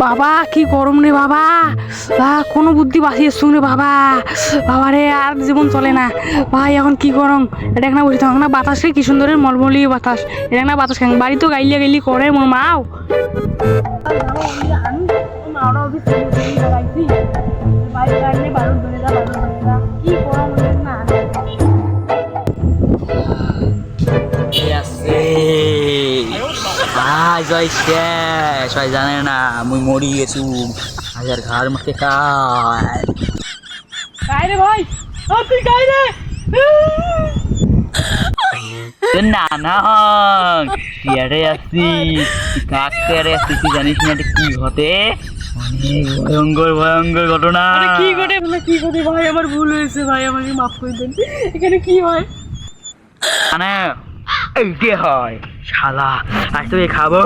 বাবা কি গরম রে বাবা, কোনো বুদ্ধি বাঁচিয়ে শুনে বাবা, বাবা রে আর জীবন চলে না ভাই, এখন কি গরম। এটা না বসে থাক না, বাতাস রে কি সুন্দরের মলমলি বাতাস, এটা না বাতাস খান বাড়ি তো গাইলিয়া গাইলি করে মোর মাও। জয় শেষ হয় জানে না মুই মরি গেছু হাজার ঘর মাকে কায় গাই রে ভাই, তুই গাই রে। না না টিয়ারে আসছি কাকটারে আসছি, তুই জানিস না এটা কি ঘটে, অনেক ভয়ঙ্কর ভয়ঙ্কর ঘটনা। কি ঘটে কি ঘটে ভাই, আমার ভুল হয়েছে ভাই, আমাকে মাফ করে দেন। এখানে কি হয়? মানে এইটে হয় শালা, আজ তোকে খাবো।